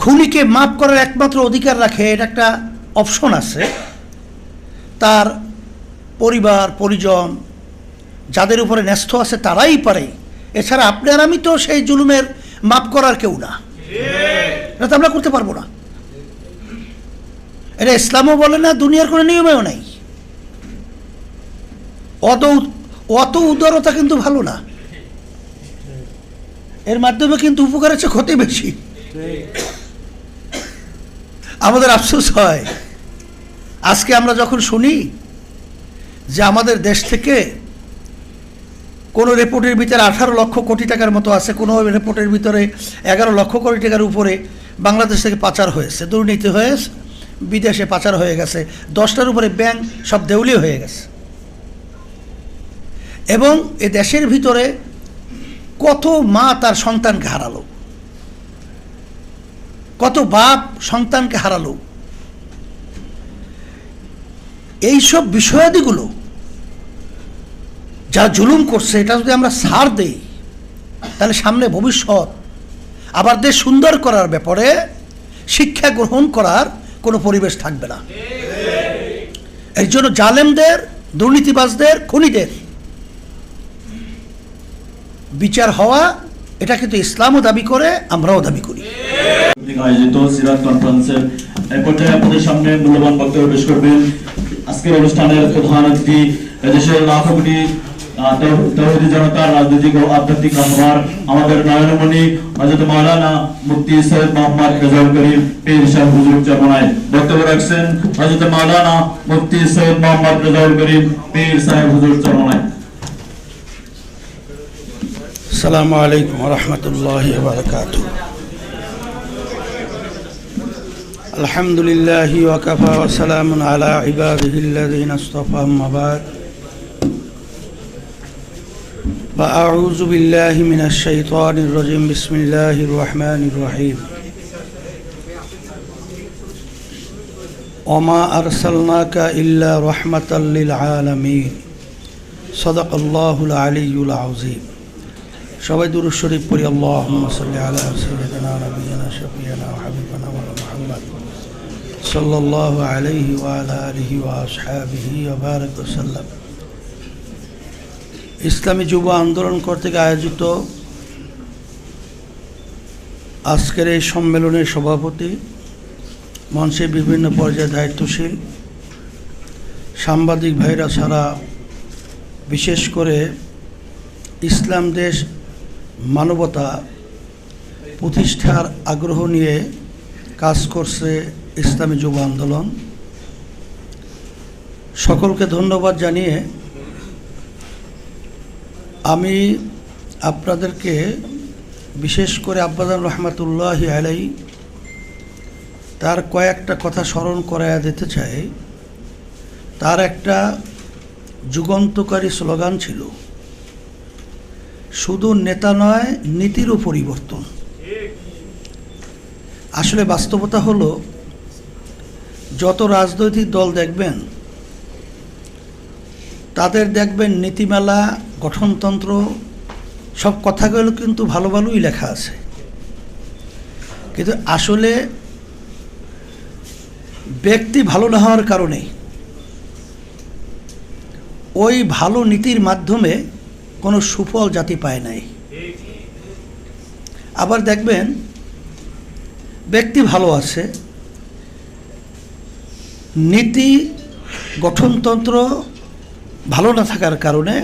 খুনিকে মাফ করার একমাত্র অধিকার রাখে, এটা একটা অপশন আছে, তার পরিবার পরিজন যাদের উপরে ন্যস্ত আছে তারাই পারে। এছাড়া আপনি আর আমি তো সেই জুলুমের মাফ করার কেউ না, এটা তো আমরা করতে পারবো না। এটা ইসলামও বলে না, দুনিয়ার কোনো নিয়মেও নাই। অত উদারতা কিন্তু ভালো না, এর মাধ্যমে কিন্তু উপকারের চেয়ে ক্ষতি বেশি। আমাদের আফসোস হয় আজকে আমরা যখন শুনি যে আমাদের দেশ থেকে কোনো রিপোর্টের ভিতরে 18 লক্ষ কোটি টাকার মতো আছে, কোনো রিপোর্টের ভিতরে 11 লক্ষ কোটি টাকার উপরে বাংলাদেশ থেকে পাচার হয়েছে, দুর্নীতি হয়েছে, বিদেশে পাচার হয়ে গেছে, 10টার উপরে ব্যাংক সব দেউলিয়া হয়ে গেছে। এবং এ দেশের ভিতরে কত মা তার সন্তানকে হারালো, কত বাপ সন্তানকে হারালো। এইসব বিষয়াদিগুলো যা জুলুম করছে, এটা যদি আমরা ছাড় দেই তাহলে সামনে ভবিষ্যৎ আবার দেশ সুন্দর করার ব্যাপারে শিক্ষা গ্রহণ করার কোনো পরিবেশ থাকবে না। এর জন্য জালেমদের, দুর্নীতিবাজদের, খুনিদের বিচার হওয়া, এটা কিন্তু ইসলামও দাবি করে, আমরাও দাবি করি। আয়োজিত সিরাত কনফারেন্সের পর্যায়ে আপনাদের সামনে মূল্যবান বক্তব্য পেশ করবেন আজকের অনুষ্ঠানের প্রধান অতিথি, দেশের লাখো কোটি তৌহিদি জনতার রাজনৈতিক ও আধ্যাত্মিক রাহবার, আমাদের নয়নমণি হযরত মাওলানা মুফতি সৈয়দ মোহাম্মদ রেজাউল করিম পীর সাহেব হুজুর চরমনায় বক্তব্য রাখছেন হযরত মাওলানা মুফতি সৈয়দ মোহাম্মদ রেজাউল করিম পীর সাহেব হুজুর চরমনায়। আসসালামু আলাইকুম ওয়া রাহমাতুল্লাহি ওয়া বারাকাতুহু। আলহামদুলিল্লাহি ওয়া কাফা ওয়া সালামুন আলা ইবাদিহিল্লাযিনা ইসতাফা, আম্মা বা'দ। فأعوذ بالله من الشيطان الرجيم بسم الله الرحمن الرحيم وما أرسلناك إلا رحمة للعالمين صدق الله العلي العظيم। সবাই দুরূদ শরীফ পড়ি। আল্লাহুম্মা সাল্লি আলা সাইয়্যিদিনা নাবিয়িনা শাফিয়িনা ওয়া হাবিবানা মুহাম্মদ সাল্লাল্লাহু আলাইহি ওয়া আলা আলিহি ওয়া আসহাবিহি ওয়া বারাক ওয়া সাল্লাম। ইসলামী যুব আন্দোলন কর্তৃক আয়োজিত আজকের এই সম্মেলনের সভাপতি, মঞ্চে বিভিন্ন পর্যায়ে দায়িত্বশীল সাংবাদিক ভাইরা ছাড়া বিশেষ করে ইসলাম দেশ মানবতা প্রতিষ্ঠার আগ্রহ নিয়ে কাজ করছে ইসলামী যুব আন্দোলন, সকলকে ধন্যবাদ জানিয়ে আমি আপনাদেরকে বিশেষ করে আব্বাজান রহমাতুল্লাহি আলাইহি তার কয়েকটা কথা স্মরণ করাইয়া দিতে চাই। তার একটা যুগান্তকারী স্লোগান ছিল, শুধু নেতা নয়, নীতিরও পরিবর্তন। আসলে বাস্তবতা হলো, যত রাজনৈতিক দল দেখবেন তাদের দেখবেন নীতিমালা, গঠনতন্ত্র, সব কথাগুলো কিন্তু ভালো ভালোই লেখা আছে, কিন্তু আসলে ব্যক্তি ভালো না হওয়ার কারণে ওই ভালো নীতির মাধ্যমে কোনো সুফল জাতি পায় নাই। আবার দেখবেন ব্যক্তি ভালো আছে, নীতি গঠনতন্ত্র ভালো না থাকার কারণে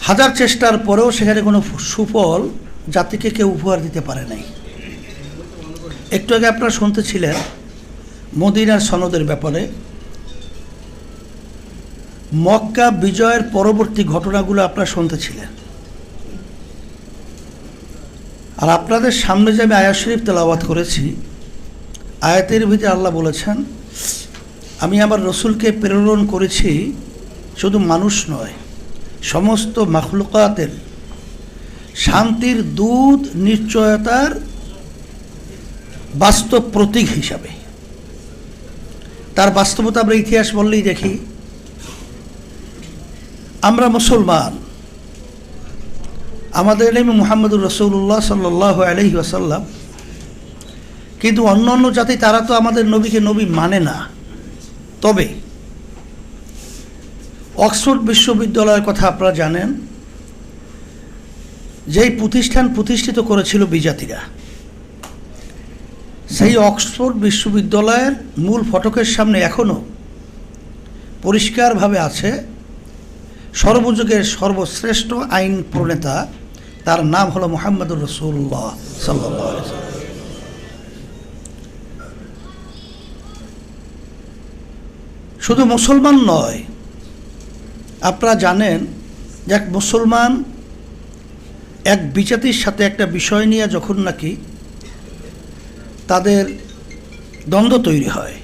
হাজার চেষ্টার পরেও সেখানে কোনো সুফল জাতিকে কেউ উপহার দিতে পারে নাই। একটু আগে আপনারা শুনতেছিলেন মদিনার সনদের ব্যাপারে, মক্কা বিজয়ের পরবর্তী ঘটনাগুলো আপনারা শুনতেছিলেন। আর আপনাদের সামনে যে আমি আয়াত শরীফ তেলাওয়াত করেছি, আয়াতের ভিতরে আল্লাহ বলেছেন, আমি আমার রসুলকে প্রেরণ করেছি শুধু মানুষ নয়, সমস্ত মাখলুকাতের শান্তির দূত, নিশ্চয়তার বাস্তব প্রতীক হিসাবে। তার বাস্তবতা আমরা ইতিহাস বললেই দেখি। আমরা মুসলমান, আমাদের নবী মুহাম্মদুর রাসূলুল্লাহ সাল্লাল্লাহু আলাইহি ওয়াসাল্লাম কিন্তু অন্য অন্য জাতি তারা তো আমাদের নবীকে নবী মানে না। তবে অক্সফোর্ড বিশ্ববিদ্যালয়ের কথা আপনারা জানেন, যেই প্রতিষ্ঠান প্রতিষ্ঠিত করেছিল বিজাতিরা, সেই অক্সফোর্ড বিশ্ববিদ্যালয়ের মূল ফটকের সামনে এখনও পরিষ্কারভাবে আছে সর্বযুগের সর্বশ্রেষ্ঠ আইন প্রণেতা, তার নাম হলো মুহাম্মদুর রাসূলুল্লাহ সাল্লাল্লাহু আলাইহি ওয়াসাল্লাম। শুধু মুসলমান নয়, আপনারা জানেন যে এক মুসলমান এক বিজাতির সাথে একটা বিষয় নিয়ে যখন নাকি তাদের দ্বন্দ্ব তৈরি হয়,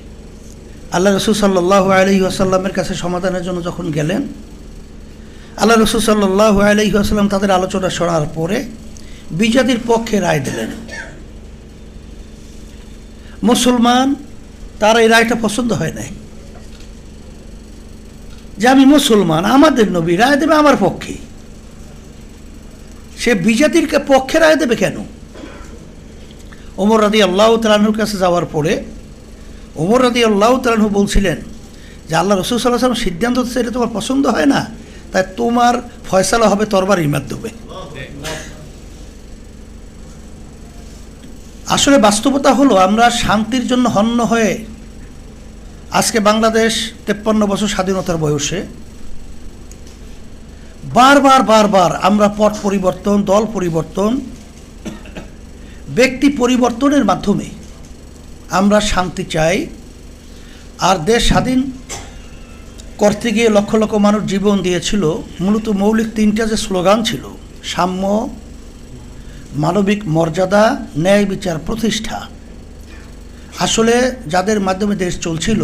আল্লাহ রসুল সাল্লাল্লাহু আলাইহি ওয়াসাল্লামের কাছে সমাধানের জন্য যখন গেলেন, আল্লাহ রসুল সাল্লাল্লাহু আলাইহি ওয়াসাল্লাম তাদের আলোচনা শোনার পরে বিজাতির পক্ষে রায় দিলেন। মুসলমান তার এই রায়টা পছন্দ হয় নাই, যে আমি মুসলমান, আমাদের নবী রায় দেবে আমার পক্ষে, সে বিজাতির পক্ষে রায় দেবে কেন? ওমর রাদিয়াল্লাহু তাআলা আনহুর কাছে যাওয়ার পরে ওমর রাদিয়াল্লাহু তাআলা আনহু বলছিলেন যে আল্লাহ রাসূল সাল্লাল্লাহু আলাইহি ওয়াসাল্লাম সিদ্ধান্ত হচ্ছে, এটা তোমার পছন্দ হয় না, তাই তোমার ফয়সালা হবে তরবারির মাধ্যমে। আসলে বাস্তবতা হলো, আমরা শান্তির জন্য হন্য হয়ে আজকে বাংলাদেশ 53 বছর স্বাধীনতার বয়সে বারবার আমরা পট পরিবর্তন, দল পরিবর্তন, ব্যক্তি পরিবর্তনের মাধ্যমে আমরা শান্তি চাই। আর দেশ স্বাধীন করতে গিয়ে লক্ষ লক্ষ মানুষ জীবন দিয়েছিল। মূলত মৌলিক তিনটা যে স্লোগান ছিল, সাম্য, মানবিক মর্যাদা, ন্যায় বিচার প্রতিষ্ঠা, আসলে যাদের মাধ্যমে দেশ চলছিল,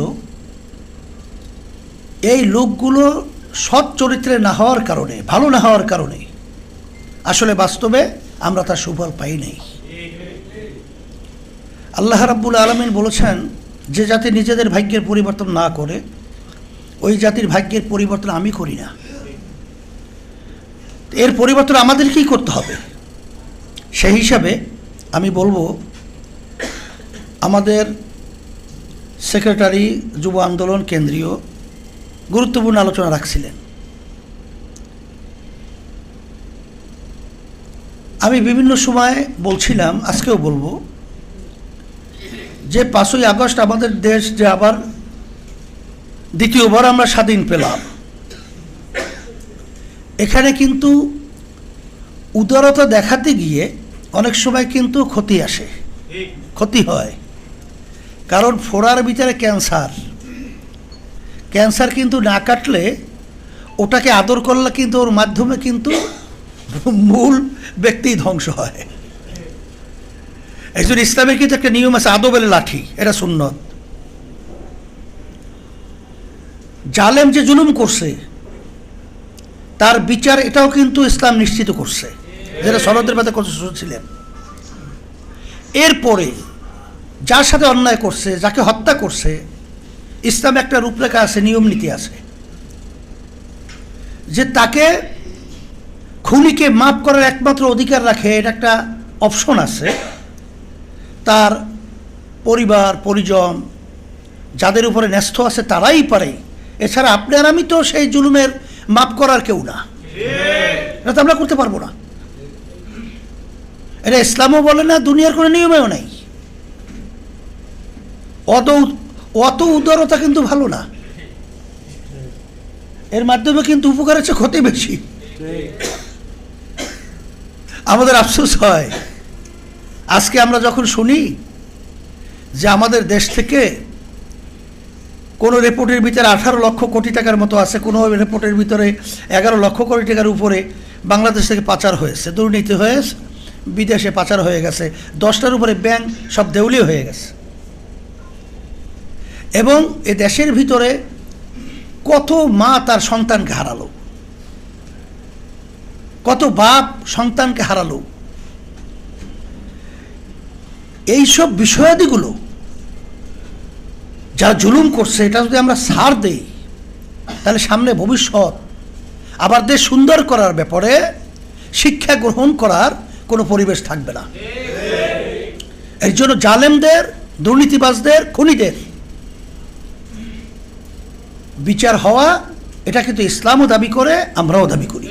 এই লোকগুলো সৎ চরিত্রে না হওয়ার কারণে, ভালো না হওয়ার কারণে আসলে বাস্তবে আমরা তার সুফল পাই নাই। আল্লাহ রাব্বুল আলামিন বলেছেন, যে জাতি নিজেদের ভাগ্যের পরিবর্তন না করে, ওই জাতির ভাগ্যের পরিবর্তন আমি করি না। এর পরিবর্তন আমাদেরকেই করতে হবে। সেই হিসাবে আমি বলবো, আমাদের সেক্রেটারি যুব আন্দোলন কেন্দ্রীয় গুরুত্বপূর্ণ আলোচনা রাখছিলেন। আমি বিভিন্ন সময় বলছিলাম, আজকেও বলবো, যে 5ই আগস্ট আমাদের দেশ যে আবার দ্বিতীয়বার আমরা স্বাধীন পেলাম, এখানে কিন্তু উদারতা দেখাতে গিয়ে অনেক সময় কিন্তু ক্ষতি আসে, ক্ষতি হয়। কারণ ফোড়ার ভিতরে ক্যান্সার কিন্তু না কাটলে, ওটাকে আদর করলে কিন্তু ওর মাধ্যমে কিন্তু মূল ব্যক্তি ধ্বংস হয়। একজন ইসলামের কিন্তু একটা নিয়ম আছে, আদবের লাঠি, এটা সুন্নত। জালেম যে জুলুম করছে তার বিচার, এটাও কিন্তু ইসলাম নিশ্চিত করছে, যেটা সনদের পাতে কথা শুনছিলেন। এরপরে যার সাথে অন্যায় করছে, যাকে হত্যা করছে, ইসলামে একটা রূপরেখা আছে, নিয়ম নীতি আছে, যে তাকে খুনিকে মাফ করার একমাত্র অধিকার রাখে, এটা একটা অপশন আছে। তার পরিবার পরিজন যাদের উপরে ন্যস্ত আছে তারাই পারে, এছাড়া আপনি আর আমি তো সেই জুলুমের মাফ করার কেউ না, এটা তো আমরা করতে পারবো না। এটা ইসলামও বলে না, দুনিয়ার কোনো নিয়মেও নাই। অত উদারতা কিন্তু ভালো না, এর মাধ্যমে কিন্তু উপকার হচ্ছে ক্ষতি বেশি। আমাদের আফসোস হয়, আজকে আমরা যখন শুনি যে আমাদের দেশ থেকে কোনো রিপোর্টের ভিতরে 18 লক্ষ কোটি টাকার মতো আছে, কোনো রিপোর্টের ভিতরে 11 লক্ষ কোটি টাকার উপরে বাংলাদেশ থেকে পাচার হয়েছে, দুর্নীতি হয়েছে, বিদেশে পাচার হয়ে গেছে, 10টার উপরে ব্যাংক সব দেউলিয়া হয়ে গেছে। এবং এ দেশের ভিতরে কত মা তার সন্তানকে হারালো, কত বাপ সন্তানকে হারালো। এইসব বিষয়াদিগুলো যারা জুলুম করছে, এটা যদি আমরা ছাড় দেই, তাহলে সামনে ভবিষ্যৎ আবার দেশ সুন্দর করার ব্যাপারে শিক্ষা গ্রহণ করার কোনো পরিবেশ থাকবে না। এর জন্য জালেমদের, দুর্নীতিবাজদের, খুনিদের বিচার হওয়া, এটা কিন্তু ইসলামও দাবি করে, আমরাও দাবি করি।